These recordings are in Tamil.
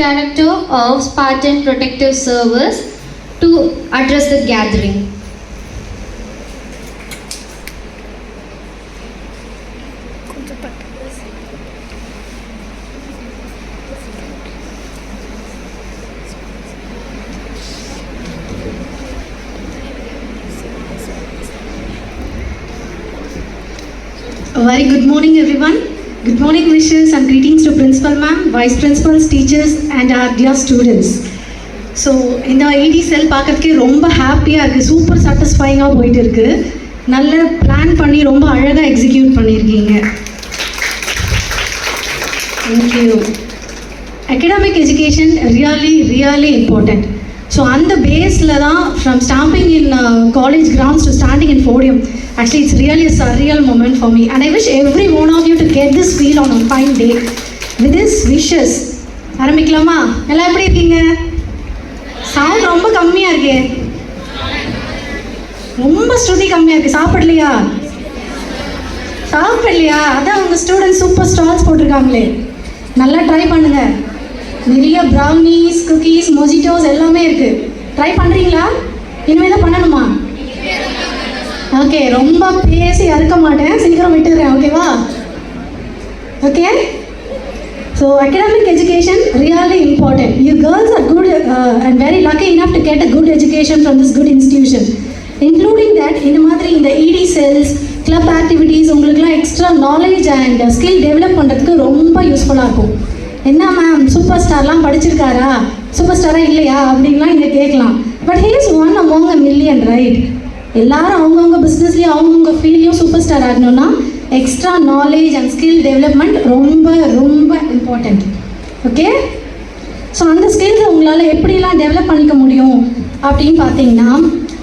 Director of Spartan Protective Service to address the gathering. A very good morning everyone. Good morning wishes and greetings to Principal Ma'am, Vice Principals, teachers and our dear students. So இந்த ED cell பார்க்கறதுக்கே ரொம்ப ஹாப்பியாக இருக்குது, சூப்பர் சாட்டிஸ்ஃபைங்காக போயிட்டு இருக்குது. நல்ல பிளான் பண்ணி ரொம்ப அழகாக எக்ஸிக்யூட் பண்ணியிருக்கீங்க. Thank you. Academic education really important. So அந்த பேஸில் தான் from stamping in college grounds to standing in podium, actually it's really a surreal moment for me and I wish every one of you to get this feel on a fine day with this wishes. ஆரம்பிக்கலாமா? எல்லாம் எப்படி இருக்கீங்க? சவுண்ட் ரொம்ப கம்மியாக இருக்கே, ரொம்ப ஸ்ருதி கம்மியாக இருக்குது. சாப்பிடலையா? அதான் உங்கள் ஸ்டூடெண்ட்ஸ் சூப்பர் ஸ்டால்ஸ் போட்டிருக்காங்களே, நல்லா ட்ரை பண்ணுங்கள். நிறைய ப்ரௌனீஸ், குக்கீஸ், மொஜிட்டோஸ் எல்லாமே இருக்குது. ட்ரை பண்ணுறீங்களா? இனிமேல் தான் பண்ணணுமா? ஓகே, ரொம்ப பேசி அறுக்க மாட்டேன், சீக்கிரம் விட்டுடுறேன். ஓகேவா? Okay. So academic education really important. You girls are good and very lucky enough to get a good education from this good institution. Including that, இந்த மாதிரி இந்த ED cells, club activities உங்களுக்குலாம் extra knowledge and skill develop பண்ணுறதுக்கு ரொம்ப யூஸ்ஃபுல்லாக இருக்கும். என்ன மேம் சூப்பர் ஸ்டார்லாம் படிச்சிருக்காரா, சூப்பர் ஸ்டாராக இல்லையா அப்படின்லாம் இங்கே கேட்கலாம். But he is one among a million, right? எல்லாரும் அவங்கவுங்க பிஸ்னஸ்லேயும் அவங்கவுங்க ஃபீல்ட்லேயும் சூப்பர் ஸ்டார் ஆகணும்னா extra knowledge and skill development ரொம்ப ரொம்ப இம்பார்ட்டண்ட். ஓகே. ஸோ அந்த ஸ்கில்ஸை உங்களால் எப்படிலாம் டெவலப் பண்ணிக்க முடியும் அப்படின்னு பார்த்தீங்கன்னா,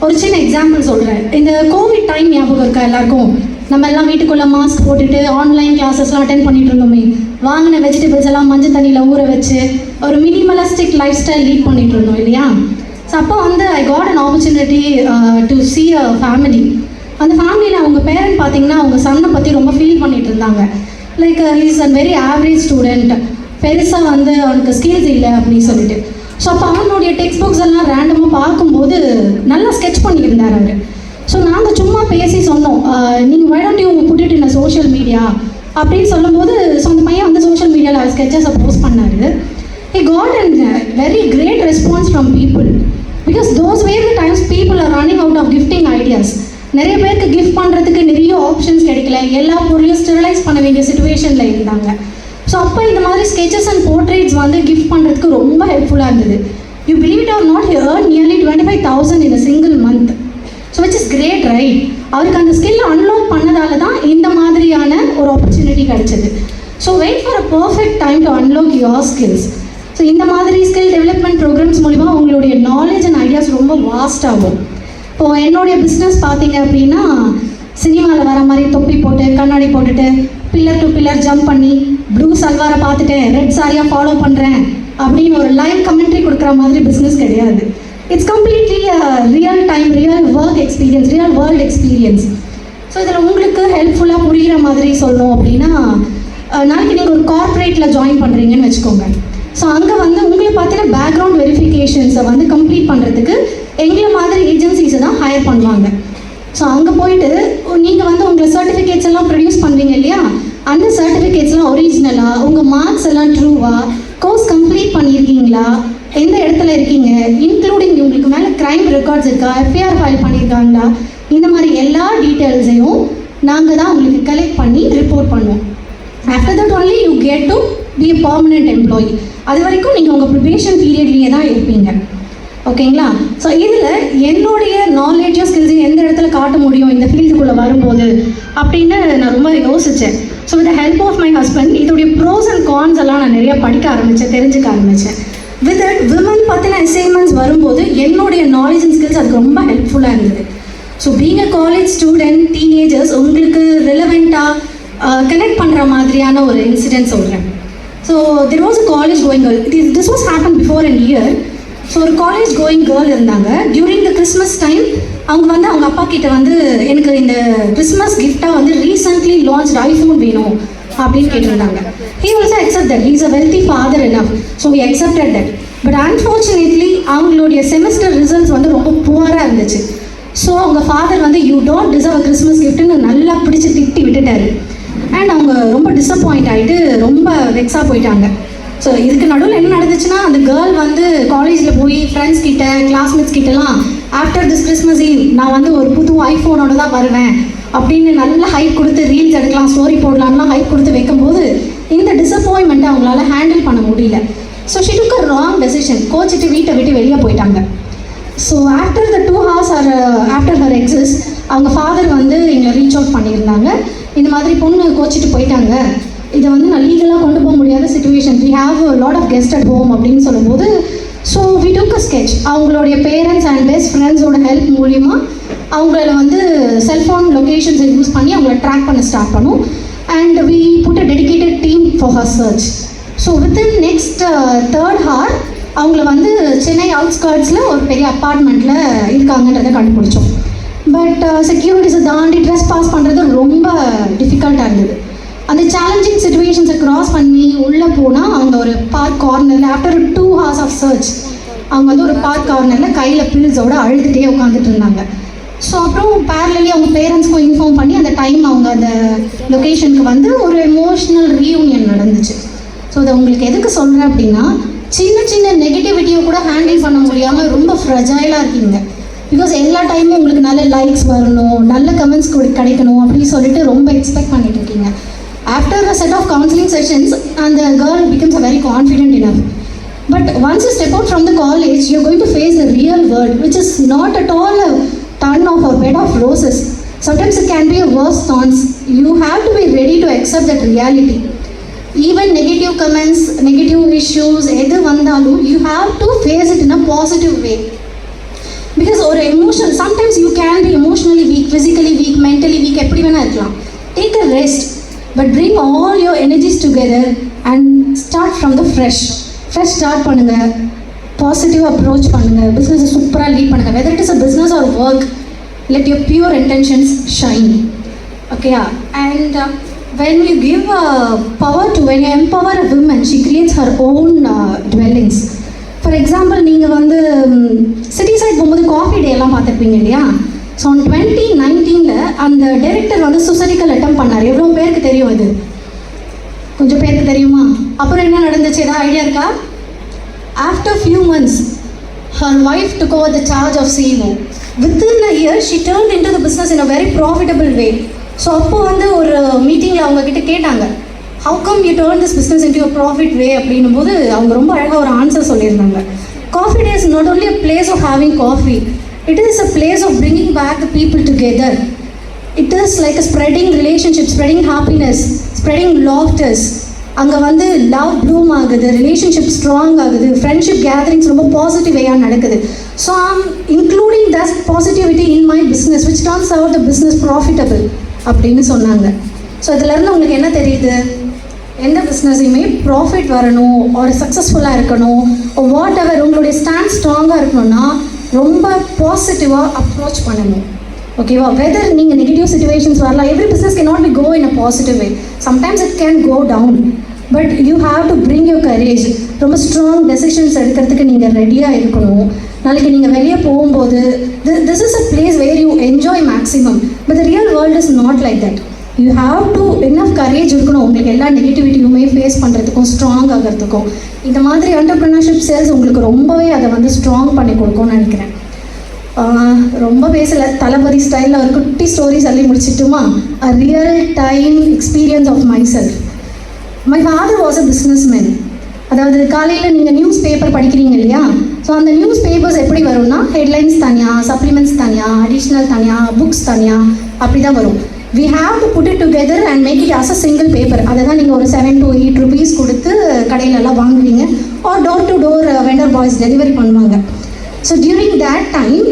ஒரு சின்ன எக்ஸாம்பிள் சொல்கிறேன். இந்த கோவிட் டைம் ஞாபகம் இருக்கா எல்லாருக்கும்? நம்ம எல்லாம் வீட்டுக்குள்ளே மாஸ்க் போட்டுட்டு ஆன்லைன் கிளாஸஸ்லாம் அட்டென்ட் பண்ணிட்டு இருந்தோமே. வாங்கின வெஜிடபிள்ஸ் எல்லாம் மஞ்சள் தண்ணியில் ஊற வச்சு ஒரு மினிமலிஸ்டிக் லைஃப் ஸ்டைல் லீட் பண்ணிட்டு இருந்தோம் இல்லையா? ஸோ அப்போ வந்து I got an opportunity to C a family. அந்த ஃபேமிலியில் அவங்க பேரண்ட் பார்த்தீங்கன்னா அவங்க சன்னை பற்றி ரொம்ப ஃபீல் பண்ணிட்டு இருந்தாங்க. Like is a very average student, பெருசாக வந்து அவனுக்கு ஸ்கில்ஸ் இல்லை அப்படின்னு சொல்லிட்டு. ஸோ அப்போ அவனுடைய டெக்ஸ்ட் புக்ஸ் எல்லாம் ரேண்டமாக பார்க்கும்போது நல்லா ஸ்கெட்ச் பண்ணியிருந்தார் அவர். ஸோ நாங்கள் சும்மா பேசி சொன்னோம், நீங்கள் why don't you put it in a social media அப்படின்னு சொல்லும்போது, ஸோ அந்த பையன் வந்து சோஷியல் மீடியாவில் ஸ்கெச்சஸை போஸ்ட் பண்ணார். he got a very great response from people because those were the times people are running out of gifting ideas. நிறைய பேருக்கு கிஃப்ட் பண்ணுறதுக்கு நிறைய ஆப்ஷன்ஸ் கிடைக்கல, எல்லா பொருளையும் ஸ்டெரிலைஸ் பண்ண வேண்டிய சுச்சுவேஷனில் இருந்தாங்க. ஸோ அப்போ இந்த மாதிரி ஸ்கெச்சஸ் அண்ட் போர்ட்ரேட்ஸ் வந்து கிஃப்ட் பண்ணுறதுக்கு ரொம்ப ஹெல்ப்ஃபுல்லாக இருந்தது. You believe it or not, he earned nearly 25,000 in a single month. So which is great, right? அவருக்கு அந்த ஸ்கில் அன்லாக் பண்ணதால தான் இந்த மாதிரியான ஒரு ஆப்பர்ச்சுனிட்டி கிடைச்சது. So wait for a perfect time to unlock your skills. So இந்த மாதிரி ஸ்கில் டெவலப்மெண்ட் ப்ரோக்ராம்ஸ் மூலிமா உங்களுடைய நாலேஜ் அண்ட் ஐடியாஸ் ரொம்ப வாஸ்ட் ஆகும். இப்போது என்னுடைய பிஸ்னஸ் பார்த்தீங்க அப்படின்னா, சினிமாவில் வர மாதிரி தொப்பி போட்டு கண்ணாடி போட்டுட்டு பில்லர் டு பில்லர் ஜம்ப் பண்ணி ப்ளூ சல்வாரை பார்த்துட்டேன் ரெட் சாரியாக ஃபாலோ பண்ணுறேன் அப்படின்னு ஒரு லைவ் கமெண்ட்ரி கொடுக்குற மாதிரி பிஸ்னஸ் கிடையாது. It's completely real time, real work experience, real world experience. So இதில் உங்களுக்கு ஹெல்ப்ஃபுல்லாக புரிகிற மாதிரி சொல்லணும் அப்படின்னா, நாளைக்கு நீங்கள் ஒரு கார்ப்பரேட்டில் ஜாயின் பண்ணுறீங்கன்னு வச்சுக்கோங்க. ஸோ அங்கே வந்து உங்களை பார்த்தீங்கன்னா பேக்ரவுண்ட் வெரிஃபிகேஷன்ஸை வந்து கம்ப்ளீட் பண்ணுறதுக்கு எங்களை மாதிரி ஏஜென்சிஸை தான் ஹையர் பண்ணுவாங்க. ஸோ அங்கே போயிட்டு நீங்கள் வந்து உங்களை சர்டிஃபிகேட்ஸ் எல்லாம் ப்ரொடியூஸ் பண்ணுவீங்க இல்லையா? அந்த சர்டிஃபிகேட்ஸ்லாம் ஒரிஜினலாக, உங்கள் மார்க்ஸ் எல்லாம் ட்ரூவா, கோர்ஸ் கம்ப்ளீட் பண்ணியிருக்கீங்களா, எந்த இடத்துல இருக்கீங்க, இன்க்ளூடிங் உங்களுக்கு மேலே க்ரைம் ரெக்கார்ட்ஸ் இருக்கா, எஃப்ஐஆர் ஃபைல் பண்ணியிருக்காங்களா, இந்த மாதிரி எல்லா டீட்டெயில்ஸையும் நாங்கள் தான் உங்களுக்கு கலெக்ட் பண்ணி ரிப்போர்ட் பண்ணுவோம். After that only you get to be a permanent employee. அது வரைக்கும் நீங்கள் உங்கள் ப்ரிபரேஷன் பீரியட்லேயே தான் இருப்பீங்க. ஓகேங்களா? ஸோ இதில் என்னுடைய நாலேஜோ ஸ்கில்ஸையும் எந்த இடத்துல காட்ட முடியும் இந்த ஃபீல்டுக்குள்ளே வரும்போது அப்படின்னு நான் ரொம்ப யோசித்தேன். So with the help of my husband இதோடைய ப்ரோஸ் அண்ட் கான்ஸ் எல்லாம் நான் நிறையா படிக்க ஆரம்பித்தேன், தெரிஞ்சுக்க ஆரம்பித்தேன். வித் தட் விமன் பற்றின அசைன்மெண்ட்ஸ் வரும்போது என்னுடைய நாலேஜ் அண்ட் ஸ்கில்ஸ் அதுக்கு ரொம்ப ஹெல்ப்ஃபுல்லாக இருந்தது. So being a college student, teenagers உங்களுக்கு ரிலவெண்ட்டாக கனெக்ட் பண்ணுற மாதிரியான ஒரு இன்சிடென்ட் சொல்கிறேன். So there was a college going girl. This was happen before an year. So ஒரு காலேஜ் கோயிங் கேர்ள் இருந்தாங்க. டியூரிங் த கிறிஸ்மஸ் டைம் அவங்க வந்து அவங்க அப்பா கிட்ட வந்து எனக்கு இந்த கிறிஸ்மஸ் கிஃப்டாக வந்து ரீசெண்ட்லி லான்ச் ஐஃபோன் வேணும் அப்படின்னு கேட்டிருந்தாங்க. he also accepted that. He is a wealthy father enough. So he accepted that. But unfortunately, அவங்களுடைய செமஸ்டர் ரிசல்ட்ஸ் வந்து ரொம்ப புவராக இருந்துச்சு. ஸோ அவங்க ஃபாதர் வந்து you don't deserve a Christmas கிஃப்ட்னு நல்லா பிடிச்சி திட்டி விட்டுட்டாரு. அண்ட் அவங்க ரொம்ப டிசப்பாயிண்ட் ஆகிட்டு ரொம்ப வெக்ஸாக போயிட்டாங்க. ஸோ இதுக்கு நடுவில் என்ன நடந்துச்சுன்னா, அந்த கேர்ள் வந்து காலேஜில் போய் ஃப்ரெண்ட்ஸ் கிட்ட கிளாஸ்மேட்ஸ் கிட்டலாம் ஆஃப்டர் திஸ் கிறிஸ்மஸ் ஈவ் நான் வந்து ஒரு புது ஐஃபோனோட தான் வருவேன் அப்படின்னு நல்ல ஹைப் கொடுத்து ரீல்ஸ் எடுக்கலாம், ஸ்டோரி போடலாம்லாம் ஹைப் கொடுத்து வைக்கும்போது இந்த டிசப்பாயின்மெண்ட்டை அவங்களால ஹேண்டில் பண்ண முடியல. So she took a wrong decision. கோச்சிட்டு வீட்டை விட்டு வெளியே போயிட்டாங்க. So after the 2 hours or after her exists அவங்க ஃபாதர் வந்து எங்களை ரீச் அவுட் பண்ணியிருந்தாங்க. இந்த மாதிரி பொண்ணு கோச்சிட்டு போயிட்டாங்க, இதை வந்து நான் லீகலாக கொண்டு போக முடியாத situation, we have lot of guest at home அப்படின்னு சொல்லும்போது so we took a sketch. அவங்களுடைய பேரண்ட்ஸ் அண்ட் பெஸ்ட் ஃப்ரெண்ட்ஸோட ஹெல்ப் மூலிமா அவங்கள வந்து செல்ஃபோன் லொக்கேஷன்ஸை யூஸ் பண்ணி அவங்கள ட்ராக் பண்ண ஸ்டார்ட் பண்ணும். And we put a dedicated team for her search. So within next 3rd hour அவங்கள வந்து சென்னை அவுட்ஸ்கர்ட்ஸில் ஒரு பெரிய அப்பார்ட்மெண்ட்டில் இருக்காங்கன்றதை கண்டுபிடிச்சோம். பட் செக்யூரிட்டிஸை தாண்டி ட்ரெஸ் பாஸ் பண்ணுறது ரொம்ப டிஃபிகல்ட்டாக இருந்தது. அந்த சேலஞ்சிங் சுச்சுவேஷன்ஸை க்ராஸ் பண்ணி உள்ளே போனால் அவங்க ஒரு பார்க் கார்னரில் ஆஃப்டர் 2 hours ஆஃப் சர்ச் அவங்க வந்து ஒரு பார்க் கார்னரில் கையில் பில்ஸோடு அழுதுகிட்டே உட்காந்துட்டு இருந்தாங்க. ஸோ அப்புறம் பேரலி அவங்க பேரண்ட்ஸ்க்கும் இன்ஃபார்ம் பண்ணி அந்த டைம் அவங்க அந்த லொக்கேஷனுக்கு வந்து ஒரு எமோஷ்னல் ரீயூனியன் நடந்துச்சு. ஸோ அதை உங்களுக்கு எதுக்கு சொல்கிறேன் அப்படின்னா, சின்ன சின்ன நெகட்டிவிட்டியை கூட ஹேண்டில் பண்ண முடியாமல் ரொம்ப ஃப்ரெஜைலாக இருக்கீங்க. பிகாஸ் எல்லா டைமும் உங்களுக்கு நல்ல லைக்ஸ் வரணும், நல்ல கமெண்ட்ஸ் கிடைக்கணும் அப்படின்னு சொல்லிட்டு ரொம்ப எக்ஸ்பெக்ட் பண்ணிட்டு இருக்கீங்க. After a set of counselling sessions அந்த girl becomes a very confident enough. But once you step out from the college, you're going to face the real world, which is not at all a ton of a bed of roses. Sometimes it can be a worse thorns. You have to be ready to accept that reality. Even negative comments, negative issues, எது வந்தாலும் you have to face it in a positive way. Because ஒரு emotion, sometimes you can be emotionally weak, physically weak, mentally weak, எப்படி வேணா இருக்கலாம். Take a rest, but bring all your energies together and start from the fresh start பண்ணுங்கள், பாசிட்டிவ் அப்ரோச் பண்ணுங்கள், பிஸ்னஸை சூப்பராக லீட் பண்ணுங்கள். Whether it is a business or work, let your pure intentions shine. ஓகேயா? And when you give power to, when you empower a women, she creates her own dwellings. For example, நீங்கள் வந்து சிட்டி சைட் போகும்போது காஃபி டே எல்லாம் பார்த்துருப்பீங்க இல்லையா? ஸோ 2019 அந்த டைரக்டர் வந்து சுசரிக்கல் அட்டம் பண்ணார். எவ்வளோ பேருக்கு தெரியும் இது? கொஞ்சம் பேருக்கு தெரியுமா? அப்புறம் என்ன நடந்துச்சு, ஏதாவது ஐடியா இருக்கா? After few months her wife took over the charge of CEO. Within a year she turn into the business in a very profitable way. So அப்போ வந்து ஒரு மீட்டிங்கில் அவங்கக்கிட்ட கேட்டாங்க, how come you turn this business into a profit way அப்படின்னும் போது அவங்க ரொம்ப அழகாக ஒரு ஆன்சர் சொல்லியிருந்தாங்க. Coffee Day is not only a place of having coffee, it is a place of bringing back the people together. It is like a spreading relationships, spreading happiness, spreading laughters. அங்கே வந்து லவ் ப்ளூம் ஆகுது, ரிலேஷன்ஷிப் ஸ்ட்ராங் ஆகுது, ஃப்ரெண்ட்ஷிப் கேதரிங்ஸ் ரொம்ப பாசிட்டிவ் வேயாக நடக்குது. So I'm including that positivity in my business which turns out the business profitable அப்படின்னு சொன்னாங்க. ஸோ இதிலேருந்து உங்களுக்கு என்ன தெரியுது? எந்த பிஸ்னஸையுமே ப்ராஃபிட் வரணும், ஒரு சக்ஸஸ்ஃபுல்லாக இருக்கணும், வாட் எவர் உங்களுடைய ஸ்டாண்ட் ஸ்ட்ராங்காக இருக்கணும்னா ரொம்ப பாசிட்டிவாக அப்ரோச் பண்ணணும். ஓகேவா? வெதர் நீங்கள் நெகட்டிவ் சுச்சுவேஷன்ஸ் வரலாம், every business can not be go in a positive way, sometimes it can go down, but you have to bring your courage. ரொம்ப ஸ்ட்ராங் டெசிஷன்ஸ் எடுக்கிறதுக்கு நீங்கள் ரெடியாக இருக்கணும். நாளைக்கு நீங்கள் வெளியே போகும்போது this is a place where you enjoy maximum, but the real world is not like that. You have to enough courage இருக்கணும் உங்களுக்கு எல்லா நெகட்டிவிட்டியுமே ஃபேஸ் பண்ணுறதுக்கும் ஸ்ட்ராங் ஆகிறதுக்கும். இந்த மாதிரி என்டர்ப்ரனர்ஷிப் சேல்ஸ் உங்களுக்கு ரொம்பவே அதை வந்து ஸ்ட்ராங் பண்ணி கொடுக்கும்னு நினைக்கிறேன். ரொம்ப பேசலை, தளபதி ஸ்டைலில் ஒரு குட்டி ஸ்டோரி சொல்லி முடிச்சிட்டுமா? A real time experience of myself. My father was a businessman. அதாவது காலையில் நீங்கள் நியூஸ் பேப்பர் படிக்கிறீங்க இல்லையா? ஸோ அந்த நியூஸ் பேப்பர்ஸ் எப்படி வரும்னா, ஹெட்லைன்ஸ் தனியாக, சப்ளிமெண்ட்ஸ் தனியாக, அடிஷ்னல் தனியாக, புக்ஸ் தனியாக, அப்படி தான் வரும். We have to put it together and make it as a single paper. அதை தான் நீங்கள் ஒரு 7 to 8 rupees கொடுத்து கடையிலெல்லாம் வாங்குவீங்க, or door to door vendor boys delivery பண்ணுவாங்க. So during that time,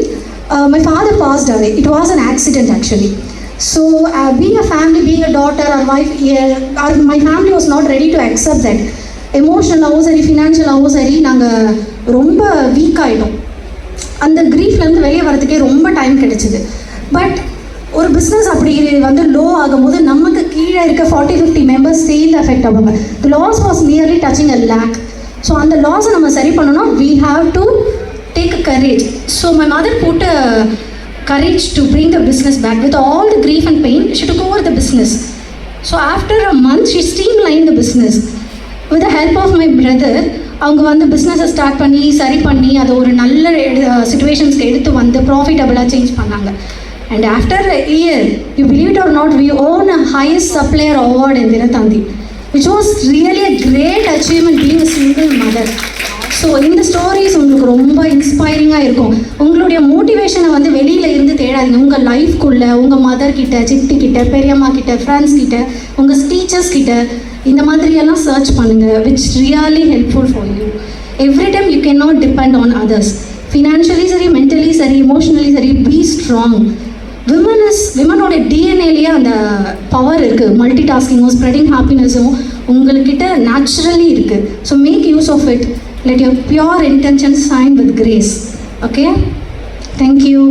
my father passed away. It was an accident actually. So being a family, being a daughter or wife, my family was not ready to accept that. எமோஷனலாகவும் சரி, ஃபினான்ஷியலாகவும் சரி, நாங்கள் ரொம்ப வீக் ஆகிட்டோம். அந்த க்ரீஃப்லேருந்து வெளியே வரதுக்கே ரொம்ப டைம் கிடைச்சிது. பட் ஒரு பிஸ்னஸ் அப்படி வந்து லோ ஆகும்போது நமக்கு கீழே இருக்க 40-50 மெம்பர்ஸ் சேர்ந்து அஃபெக்ட் ஆவாங்க. The loss was nearly touching a lakh. So அந்த லாஸை நம்ம சரி பண்ணணும்னா we have to take a courage. So my mother put a courage to bring the business back. With all the grief and pain, she took over the business. So after a month, she streamlined the business. With the help of my brother, அவங்க வந்து பிஸ்னஸை ஸ்டார்ட் பண்ணி சரி பண்ணி அதை ஒரு நல்ல சிச்சுவேஷன்ஸ்க்கு எடுத்து வந்து ப்ராஃபிட்டபுளாக சேஞ்ச் பண்ணாங்க. And after a year, you believe it or not, we won a highest supplier award in Dinatandi, which was really a great achievement being a single mother. So இந்த ஸ்டோரிஸ் உங்களுக்கு ரொம்ப இன்ஸ்பைரிங்காக இருக்கும். உங்களுடைய மோட்டிவேஷனை வந்து வெளியில் இருந்து தேடாதீங்க. உங்கள் லைஃப்குள்ளே உங்கள் மதர்கிட்ட, சித்திக்கிட்ட, பெரியம்மா கிட்ட, ஃப்ரெண்ட்ஸ் கிட்ட, உங்கள் டீச்சர்ஸ் கிட்ட இந்த மாதிரியெல்லாம் சர்ச் பண்ணுங்கள். Which really helpful for you. Every time you can not depend on others. Financially சரி, மென்டலி சரி, இமோஷ்னலி சரி, பி ஸ்ட்ராங். விமனோட டிஎன்ஏலேயே அந்த பவர் இருக்குது. மல்டி டாஸ்கிங்கும் ஸ்ப்ரெடிங் ஹாப்பினஸும் உங்கள்கிட்ட நேச்சுரலி இருக்குது. So make use of it. Let your pure intentions shine with grace. Okay? Thank you.